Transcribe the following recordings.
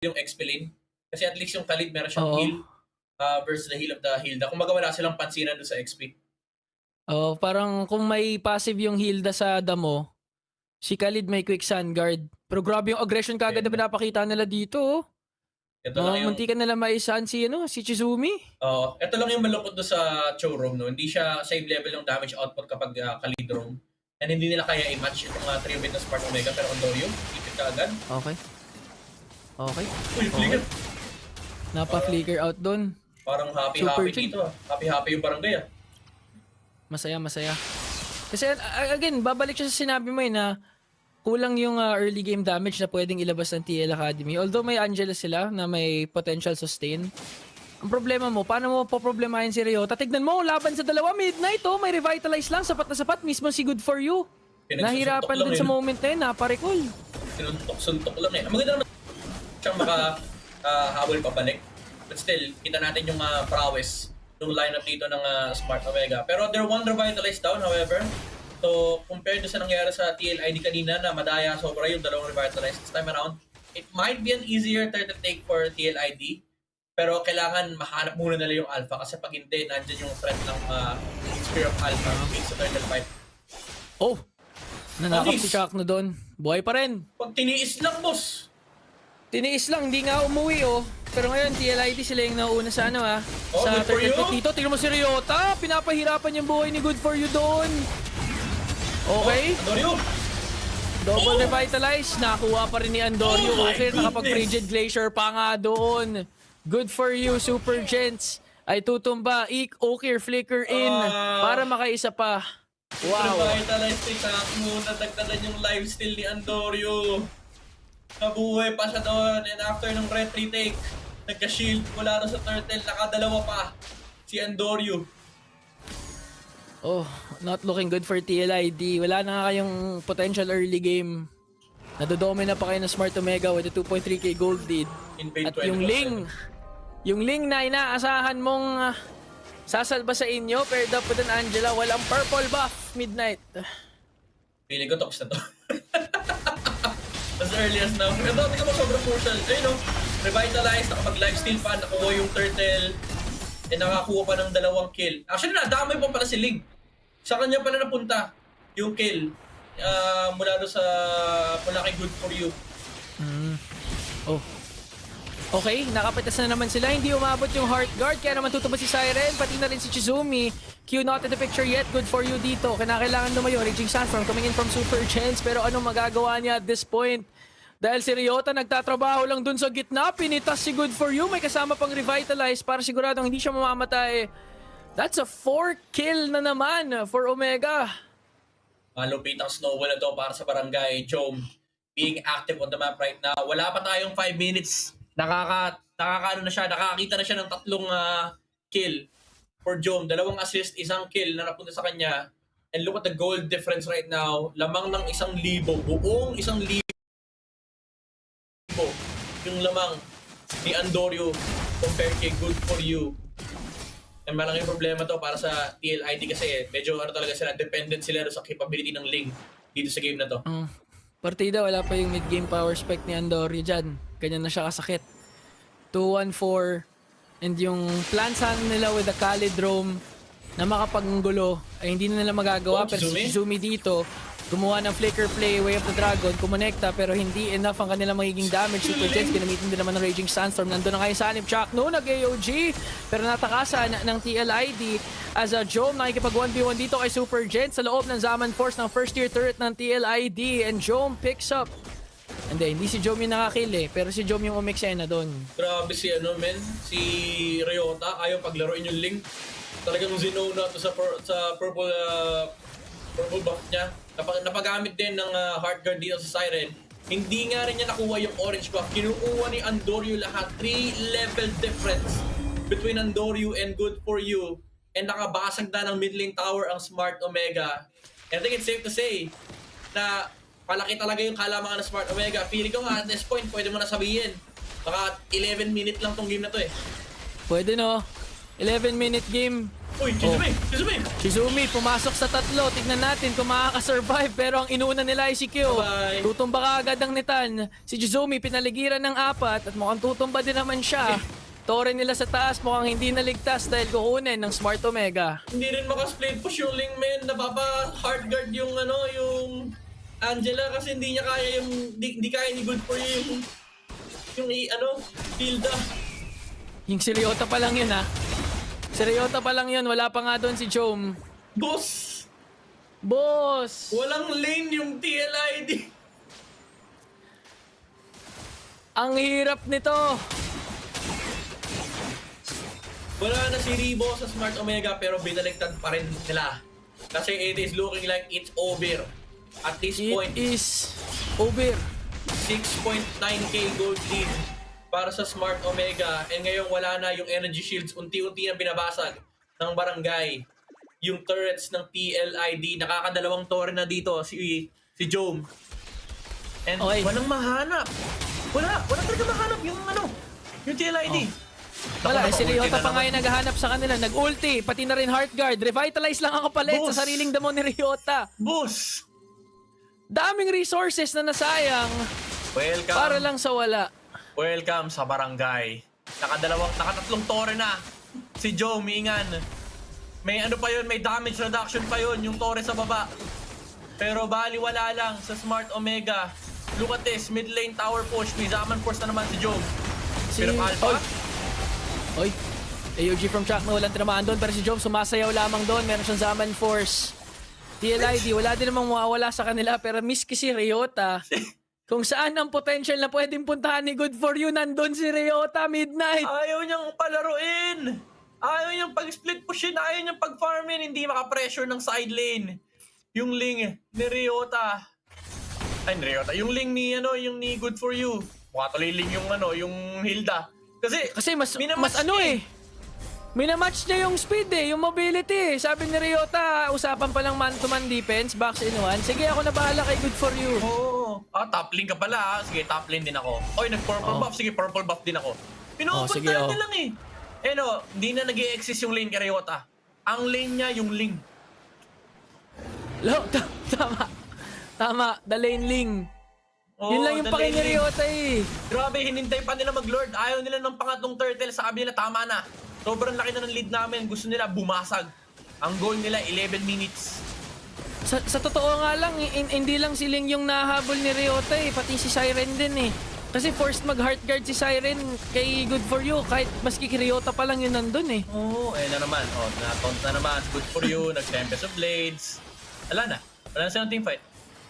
yung XP lane. Kasi at least yung Khalid meron siyang Oo. heal versus the heal of the Hilda. Kung wala silang pansinan doon sa XP. Oo, parang kung may passive yung Hilda sa damo, si Khalid may quick Sunguard. Pero grabe yung aggression kagad na pinapakita nila dito. Oh. Ito lang yung... Muntikan nila maisan si Chizumi. ito lang yung malungkot doon sa showroom. No? Hindi siya same level ng damage output kapag Khalid roam. And hindi nila kaya i-match itong 3-bit na Spark Omega. Pero Andorio, ipit ka agad. Okay. Okay. Uy, flicker. Napa-flicker out doon. Parang happy-happy dito. Happy-happy yung barangay ah. Masaya. Kasi again, babalik siya sa sinabi mo na kulang yung early game damage na pwedeng ilabas ng TL Academy. Although may Angela sila na may potential sustain. Ang problema mo, paano mo poproblemahin si Ryota? Tignan mo, laban sa dalawa, Midnight, may revitalize lang, sapat na sapat, mismo si Good For You. Nahirapan dun sa moment na yun, naparikol. Sinuntok-suntok lang eh. Ang maganda naman siyang makahabol pabalik. But still, kita natin yung prowess ng lineup dito ng Smart Omega. Pero they're one revitalized down, however. So, compared to sa nangyari sa TLID kanina na madaya sobra yung dalawang revitalized this time around, it might be an easier turtle take for TLID. Pero kailangan mahanap muna nila yung alpha kasi pag hindi, nandyan yung threat ng Spear of Alpha sa turtle fight. Oh! Nanakap si Shaq na doon. Buhay pa rin. Pag tiniis lang, boss. Tiniis lang, hindi nga umuwi Pero ngayon, TLID sila yung nauuna sa sa turtle pick dito. Tingnan mo si Ryota. Pinapahirapan yung buhay ni Good For You doon. Okay. Andorio! Double revitalize. Nakuha pa rin ni Andorio. Okay, nakapag-frigid glacier pa nga doon. Good For You, Super Gents. Ay tutumba. Okay, flicker in. Para makaisa pa. Wow. Revitalize ni Kakmo. Nadagdagan yung lifesteal ni Andorio. Nabuhay pa siya doon. And after ng red retake, nagka-shield mula sa turtle. Nakadalawa pa si Andorio. Oh, not looking good for TLID. Wala na nga kayong potential early game. Nadodomina pa kayo ng Smart Omega with a 2.3k gold lead. At yung Ling na inaasahan mong sasalba sa inyo, paired up with an Angela, walang purple buff, Midnight. Feeling ko tox na to. As early as now. Ito, tingnan mo sobrang crucial. Ayun revitalize, nakapag-lifesteal pa, nakuha yung turtle, and nakakuha pa ng 2 kill. Actually, nadamay pa pala si Ling. Sa kanya pala napunta yung kill mula kay Good For You. Oh. Okay, nakapitas na naman sila. Hindi umabot yung Heart Guard, kaya naman tutubo si Siren, pati na rin si Chizumi. Q not in the picture yet, Good For You dito. Kinakailangan lumayo, Raging Sandstorm coming in from Super Chance, pero anong magagawa niya at this point? Dahil si Ryota nagtatrabaho lang dun sa gitna, pinitas si Good For You, may kasama pang revitalize para siguradong hindi siya mamamatay. That's a 4 kill na naman for Omega. Malupit ang snowball na to para sa barangay. Jom being active on the map right now. Wala pa tayong 5 minutes. Nakakita na siya ng 3 kill for Jom. 2 assist, 1 kill na napunta sa kanya. And look at the goal difference right now. Lamang ng 1,000. Buong 1,000. Yung lamang ni Andorio compared kay Good For You. And malaking problema to para sa TLID kasi medyo talaga sila, dependent sila sa capability ng Ling dito sa game na to. Partida, wala pa yung mid-game power spec ni Andorio dyan. Ganyan na siya kasakit. 2-1-4. And yung plan sana nila with the Khalid roam na makapanggulo ay hindi na nila magagawa. Pero si Chizumi dito, gumawa ng flicker play, Way of the Dragon, kumonekta pero hindi enough ang kanilang magiging damage. Super Jets, ginamitin din naman ng Raging Sandstorm. Nandun na kayo sa Anip Chak, nag-AOG. Pero natakasan ng TLID as a Jom nakikipag 1v1 dito kay Super Jets sa loob ng Zaman Force ng first tier turret ng TLID. And Jom picks up. Hindi si Jom yung nakakill pero si Jom yung umeksena doon. Grabe si si Ryota, ayaw paglaruin yung Ling. Talagang zino na to sa purple buff niya. Napagamit din ng Heart Guard dito sa Siren. Hindi nga rin niya nakuha yung orange buff. Kinukuha ni Andorio lahat. 3-level difference between Andorio and Good For You. And nakabasag na ng mid lane tower ang Smart Omega. And I think it's safe to say na palaki talaga yung kalamangan ng Smart Omega. Feeling ko nga at this point, pwede mo na sabihin. Baka 11 minute lang tong game na to eh. Pwede 11-minute game. Uy, Chizumi! Chizumi! Shizumi, pumasok sa tatlo. Tignan natin kung makakasurvive. Pero ang inuuna nila ay si Kyo. Bye-bye. Tutumba ka agad ang Nitan. Si Shizumi pinaligiran ng 4 at mukhang tutumba din naman siya. Tore nila sa taas mukhang hindi naligtas dahil kukunin ng Smart Omega. Hindi rin makasplit push yung Ling, men. Napapa-hard guard yung yung Angela kasi hindi niya kaya hindi kaya ni Good For You yung Hilda. Yung si Ryota pa lang yun ha. Si Ryota pa lang yun. Wala pa nga doon si Chom. Boss! Boss! Walang lane yung TLID. Ang hirap nito. Wala na si Rebo sa Smart Omega pero binaligtad pa rin nila. Kasi it is looking like it's over. At this point, It is over. 6.9k gold lead para sa Smart Omega. And ngayon wala na yung energy shields. Unti-unti na binabasag ng barangay. Yung turrets ng TLID. Nakakadalawang tore na dito si Jome. And Okay. walang mahanap. Wala talaga mahanap yung TLID. Wala, si Ryota pa nga naman. yung naghahanap sa kanila. Nag-ulti, pati na rin Heartguard. Revitalize lang ang kapalit Boss! sa sariling damo ni Ryota. Boss! Daming resources na nasayang Welcome. para lang sa wala. Welcome sa barangay. Nakatatlong tore na. Si Joe Mingan. May pa yun, may damage reduction pa yun, yung tore sa baba. Pero baliwala lang sa Smart Omega. Look at this, mid lane tower push. May Zaman Force na naman si Joe. Pero Alpha, Oy, AOG from Chuck na walang tinamaan doon. Pero si Joe sumasayaw lamang doon. Meron siyang Zaman Force. TLID, wala din namang mawawala sa kanila. Pero miski si Ryota, kung saan ang potential na pwedeng puntahan ni Good For You, nandun si Ryota Midnight. ayaw niyang palaruin. Ayaw niyang pag-split pushin. Ayaw niyang pag-farmin. Hindi makapressure ng side lane. Yung Ling ni Ryota. Ay, ni Ryota. Yung Ling ni, yung ni Good For You. Mukha tuloy Ling yung, yung Hilda. Kasi Mas minamatch eh. Minamatch niya yung speed yung mobility. Sabi ni Ryota, usapan pa lang man-to-man defense, box in one. Sige, ako na bahala kay Good For You. Oo. Top lane ka pala. Sige, top lane din ako. Oy, nag-purple buff. Sige, purple buff din ako. Pinupunta sige, na lang eh. Hindi na nag-i-exist yung lane kay Ryota. Ang lane niya, yung Ling. Tama. The lane Ling. Yun lang yung the pakin ni lane Ling. Ryota Grabe, hinintay pa nila mag-lord. Ayaw nila ng pangatlong turtle. Sabi nila, tama na. Sobrang laki na ng lead namin. Gusto nila bumasag. Ang goal nila, 11 minutes. Sa totoo nga lang, hindi lang si Ling yung nahabol ni Ryota pati si Siren din Kasi forced mag-heartguard si Siren kay Good For You. Kahit maski kay Ryota pa lang yun nandun Oo, na naman. Na-taunt na naman. Good For You. Nag-Tempest of Blades. Wala na silang teamfight.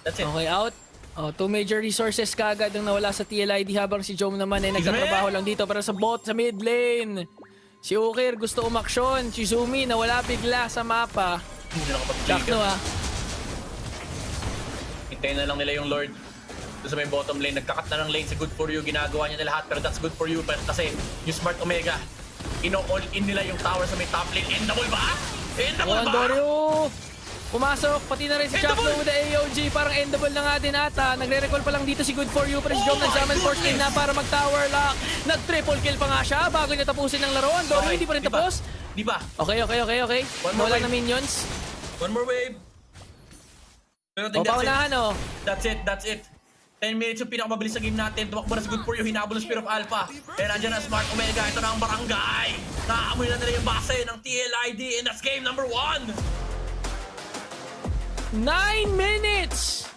That's it. Okay, out. 2 major resources kagad ang nawala sa TLID habang si Jome naman nagtatrabaho lang dito para sa bot sa mid lane. Si Ukir gusto umaksyon. Shizumi nawala bigla sa mapa. Hindi na Chuck kapag-trigger. no Hintayin na lang nila yung Lord. Doon sa may bottom lane, nagkakat na ng lane sa Good For You. Ginagawa niya na lahat, pero that's Good For You. Kasi yung Smart Omega, ino-all in nila yung tower sa may top lane. Endable ba? Endable ba? Dario! Pumasok, pati na rin si Chuck Endable! with the AOG. Parang endable na nga din ata. Nagre-recall pa lang dito si Good For You. Pero si Oh Jome my nag-summon force goodness! lane na para mag-tower lock. Nag-triple kill pa nga siya bago niya tapusin ng laro. Ang Dario Okay, hindi pa rin di ba? tapos. Di ba? Okay. One more Wala wave. na minions. One more wave. Pero I think Paunahan That's it. 10 minutes yung pinakamabilis sa game natin. Tumakbo na sa Good For You, hinabol ng Spear of Alpha. Kaya nandiyan na Smart Omega. Ito na ang barangay. Naamoy na nila yung base ng TLID and that's game number 1. 9 minutes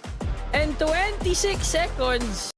and 26 seconds.